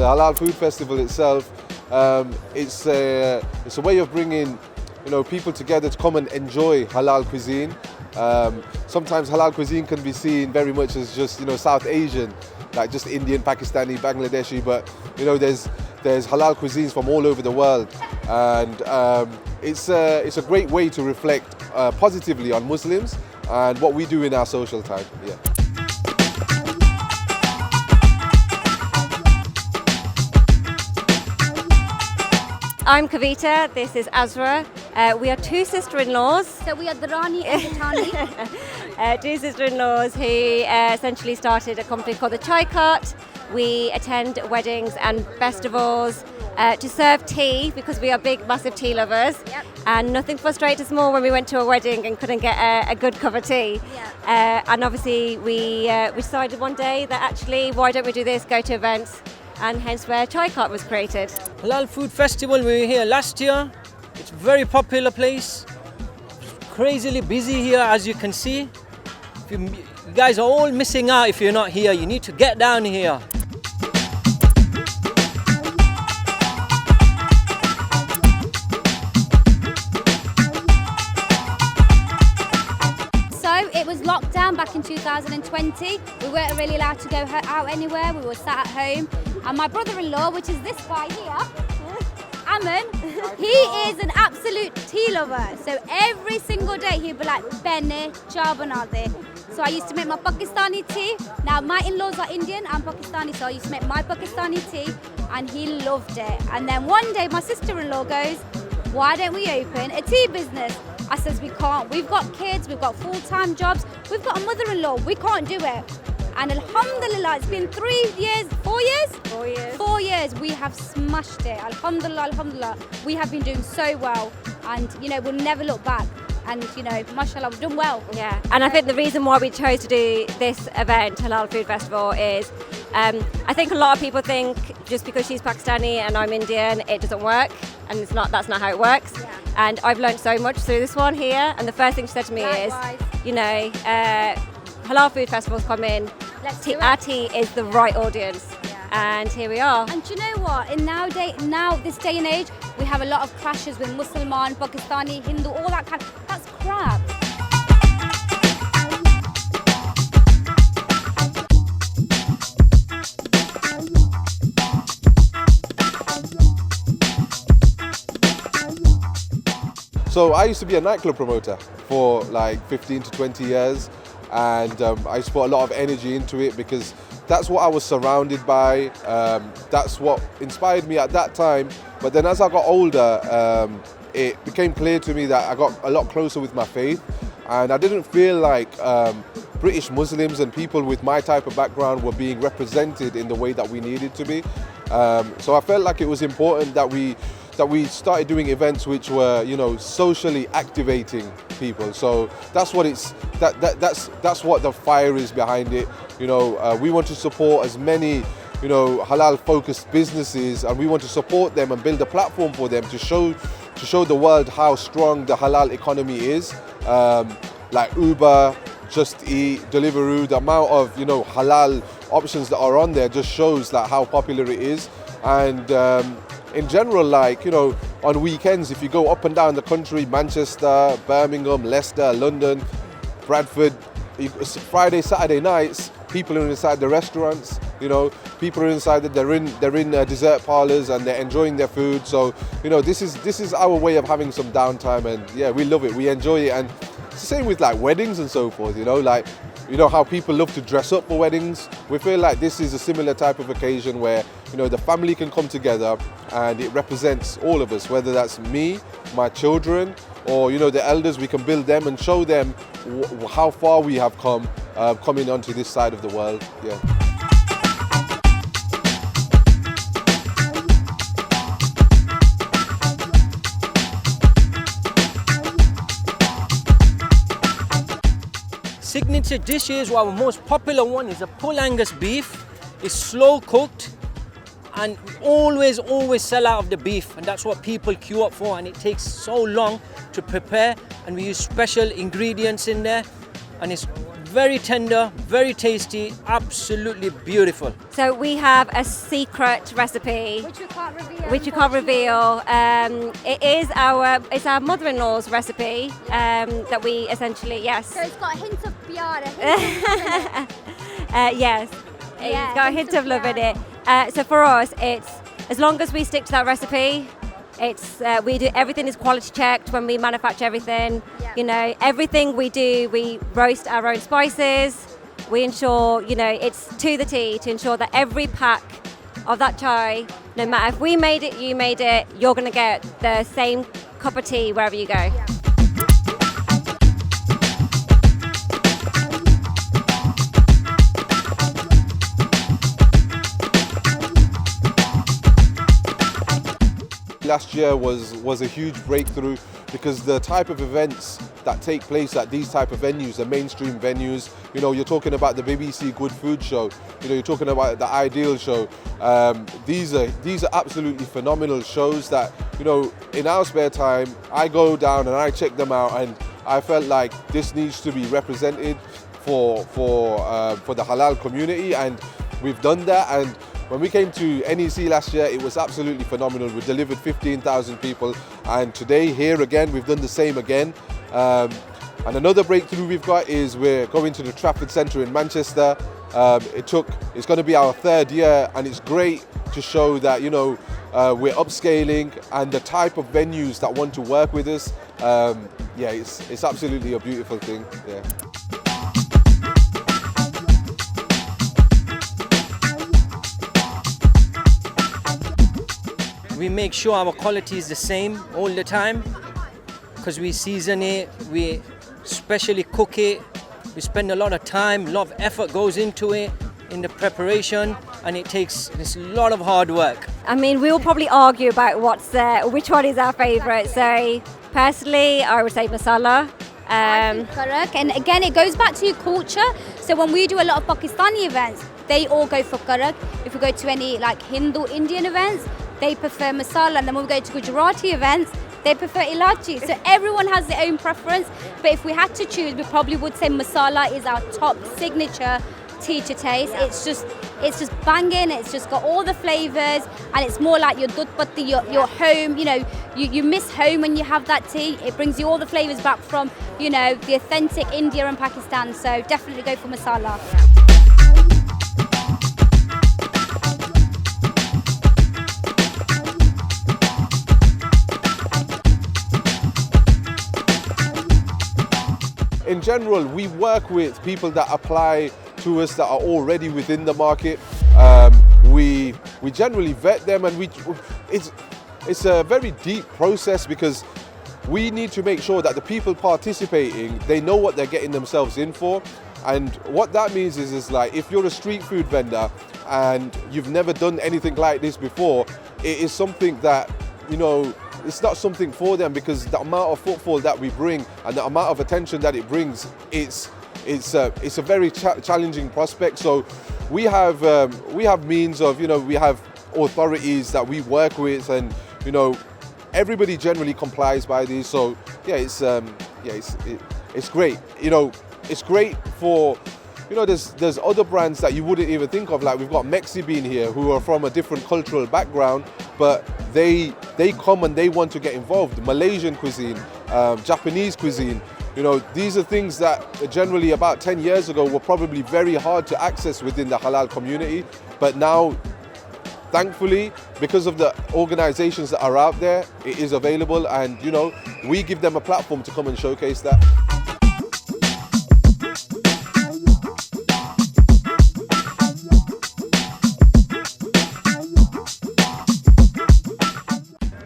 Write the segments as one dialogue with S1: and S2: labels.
S1: the Halal Food Festival itself, it's a way of bringing people together to come and enjoy halal cuisine. Sometimes halal cuisine can be seen very much as just South Asian, like just Indian, Pakistani, Bangladeshi, but there's halal cuisines from all over the world, and it's a great way to reflect positively on Muslims and what we do in our social time. Yeah.
S2: I'm Kavita, this is Azra. We are two sister-in-laws.
S3: So we are the Rani and the Tani.
S2: Two sister-in-laws who essentially started a company called the Chai Cart. We attend weddings and festivals to serve tea because we are big, massive tea lovers.
S3: Yep.
S2: And nothing frustrated us more when we went to a wedding and couldn't get a good cup of tea.
S3: Yeah.
S2: And obviously we decided one day that actually, why don't we do this, go to events? And hence where Chai Cart was created.
S4: Halal Food Festival, we were here last year. It's a very popular place. Crazily busy here, as you can see. You guys are all missing out if you're not here. You need to get down here.
S3: It was locked down back in 2020. We weren't really allowed to go out anywhere. We were sat at home. And my brother-in-law, which is this guy here, Aman, he is an absolute tea lover. So every single day he'd be like, Benne, cha banate. So I used to make my Pakistani tea. Now my in-laws are Indian, I'm Pakistani, so I used to make my Pakistani tea and he loved it. And then one day my sister-in-law goes, why don't we open a tea business? I says, we can't. We've got kids, we've got full-time jobs, we've got a mother-in-law, we can't do it. And alhamdulillah, it's been 3 years, 4 years?
S2: 4 years.
S3: 4 years, we have smashed it. Alhamdulillah, alhamdulillah. We have been doing so well and, we'll never look back. And, mashallah, we've done well.
S2: Yeah, and I think the reason why we chose to do this event, Halal Food Festival, is I think a lot of people think just because she's Pakistani and I'm Indian, it doesn't work. And that's not how it works.
S3: Yeah.
S2: And I've learned so much through this one here. And the first thing she said to me
S3: Likewise.
S2: is, Halal Food Festivals come in,
S3: Let's do it.
S2: our tea is the right audience.
S3: Yeah.
S2: And here we are.
S3: And do you know what? Now, this day and age, we have a lot of clashes with Musliman, Pakistani, Hindu, all that kind of, that's crap.
S1: So I used to be a nightclub promoter for like 15 to 20 years, and I used to put a lot of energy into it because that's what I was surrounded by. That's what inspired me at that time. But then as I got older, it became clear to me that I got a lot closer with my faith, and I didn't feel like British Muslims and people with my type of background were being represented in the way that we needed to be. So I felt like it was important that we started doing events which were, socially activating people. So that's what that's what the fire is behind it. We want to support as many, halal focused businesses, and we want to support them and build a platform for them to show the world how strong the halal economy is. Like Uber, Just Eat, Deliveroo, the amount of, halal options that are on there just shows like how popular it is. And in general, on weekends, if you go up and down the country, Manchester, Birmingham, Leicester, London, Bradford, Friday, Saturday nights, people are inside the restaurants, people are inside, they're in dessert parlors and they're enjoying their food. So, this is our way of having some downtime, and yeah, we love it, we enjoy it. And it's the same with like weddings and so forth, how people love to dress up for weddings. We feel like this is a similar type of occasion where, the family can come together and it represents all of us, whether that's me, my children, or, the elders. We can build them and show them how far we have come coming onto this side of the world. Yeah.
S4: Signature dishes, our most popular one is a pull Angus beef. It's slow cooked and always sell out of the beef, and that's what people queue up for, and it takes so long to prepare, and we use special ingredients in there, and it's very tender, very tasty, absolutely beautiful.
S2: So we have a secret recipe,
S3: Which we can't reveal.
S2: which you can't reveal. It's our mother-in-law's recipe that we essentially, yes.
S3: So it's got a hint of biara.
S2: Yes,
S3: Yeah,
S2: it's got a hint of love in it. So for us, it's as long as we stick to that recipe, it's we do everything is quality checked when we manufacture everything.
S3: Yeah.
S2: You know, everything we do, we roast our own spices. We ensure, you know, it's to the T to ensure that every pack of that chai, no matter if we made it, you made it, you're going to get the same cup of tea wherever you go.
S1: Last year was a huge breakthrough because the type of events that take place at these type of venues, the mainstream venues, you know, you're talking about the BBC Good Food Show, you know, you're talking about the Ideal Show. These are absolutely phenomenal shows that, you know, in our spare time, I go down and I check them out, and I felt like this needs to be represented for the halal community, and we've done that. And when we came to NEC last year, it was absolutely phenomenal. We delivered 15,000 people, and today here again, we've done the same again. And another breakthrough we've got is we're going to the Trafford Centre in Manchester. It's going to be our third year, and it's great to show that, you know, we're upscaling, and the type of venues that want to work with us. Yeah, it's absolutely a beautiful thing. Yeah.
S4: We make sure our quality is the same all the time because we season it, we specially cook it, we spend a lot of time, a lot of effort goes into it in the preparation, and it's a lot of hard work.
S2: I mean, we'll probably argue about which one is our favourite. So personally, I would say masala.
S3: Correct. And again, it goes back to your culture. So when we do a lot of Pakistani events, they all go for karak. If we go to any like Hindu Indian events, they prefer masala, and then when we go to Gujarati events, they prefer ilachi. So everyone has their own preference, but if we had to choose, we probably would say masala is our top signature tea to taste. It's just banging. It's just got all the flavors, and it's more like your dudh patti, your home. You know, you miss home when you have that tea. It brings you all the flavors back from, you know, the authentic India and Pakistan. So definitely go for masala.
S1: In general, we work with people that apply to us that are already within the market. We generally vet them, and it's a very deep process because we need to make sure that the people participating, they know what they're getting themselves in for. And what that means is like, if you're a street food vendor and you've never done anything like this before, it is something that, you know, it's not something for them, because the amount of footfall that we bring and the amount of attention that it brings, it's a very challenging prospect. So we have means of, you know, we have authorities that we work with, and, you know, everybody generally complies by these. So yeah, it's great. You know, it's great for, you know, there's other brands that you wouldn't even think of. Like, we've got Mexi Bean here, who are from a different cultural background, but they come and they want to get involved. Malaysian cuisine, Japanese cuisine. You know, these are things that generally about 10 years ago were probably very hard to access within the halal community. But now, thankfully, because of the organizations that are out there, it is available, and, you know, we give them a platform to come and showcase that.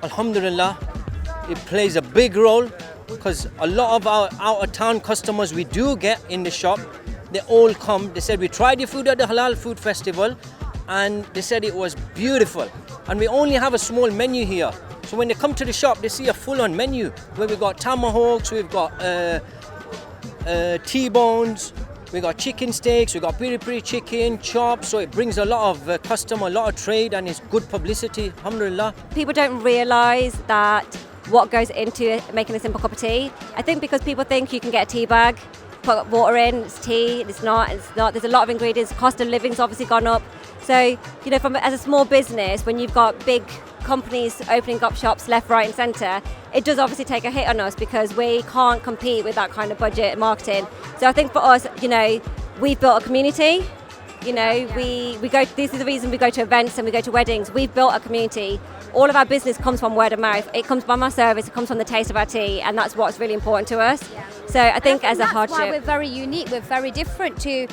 S4: Alhamdulillah, it plays a big role because a lot of our out-of-town customers we do get in the shop, they all come. They said, we tried your food at the Halal Food Festival, and they said it was beautiful. And we only have a small menu here. So when they come to the shop, they see a full-on menu where we've got tomahawks, we've got T-bones, we got chicken steaks, we got piri-piri chicken, chops. So it brings a lot of customer, a lot of trade, and it's good publicity, alhamdulillah.
S2: People don't realise that what goes into making a simple cup of tea. I think because people think you can get a tea bag put water in, it's tea, it's not. There's a lot of ingredients. Cost of living's obviously gone up. So, as a small business, when you've got big companies opening up shops left, right and centre, it does obviously take a hit on us because we can't compete with that kind of budget marketing. So I think for us, we've built a community. We go. This is the reason we go to events and we go to weddings. We've built a community. All of our business comes from word of mouth. It comes from our service. It comes from the taste of our tea, and that's what's really important to us. Yeah. So I think as a hardship,
S3: that's why we're very unique. We're very different to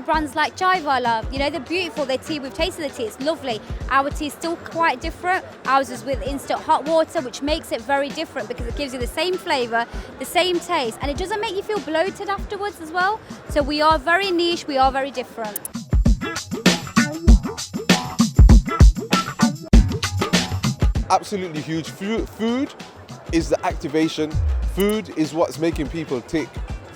S3: brands like Jivala. They're beautiful. Their tea, we've tasted the tea. It's lovely. Our tea is still quite different. Ours is with instant hot water, which makes it very different because it gives you the same flavour, the same taste, and it doesn't make you feel bloated afterwards as well. So we are very niche. We are very different.
S1: Absolutely huge. Food is the activation. Food is what's making people tick.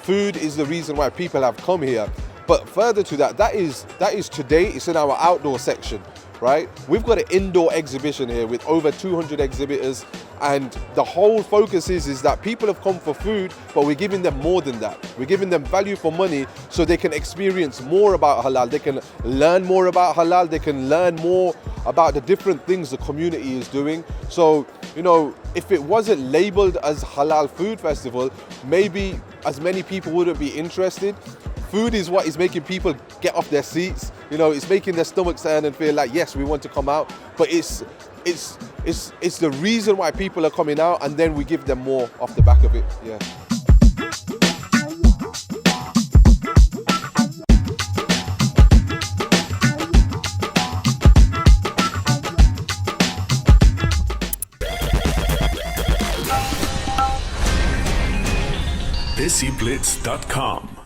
S1: Food is the reason why people have come here. But further to that, that is today. It's in our outdoor section, right? We've got an indoor exhibition here with over 200 exhibitors, and the whole focus is that people have come for food, but we're giving them more than that. We're giving them value for money so they can experience more about halal. They can learn more about halal. They can learn more about the different things the community is doing. So, if it wasn't labeled as Halal Food Festival, maybe as many people wouldn't be interested. Food is what is making people get off their seats. It's making their stomachs turn and feel like, yes, we want to come out. But it's the reason why people are coming out, and then we give them more off the back of it. Yeah.
S5: DESIblitz.com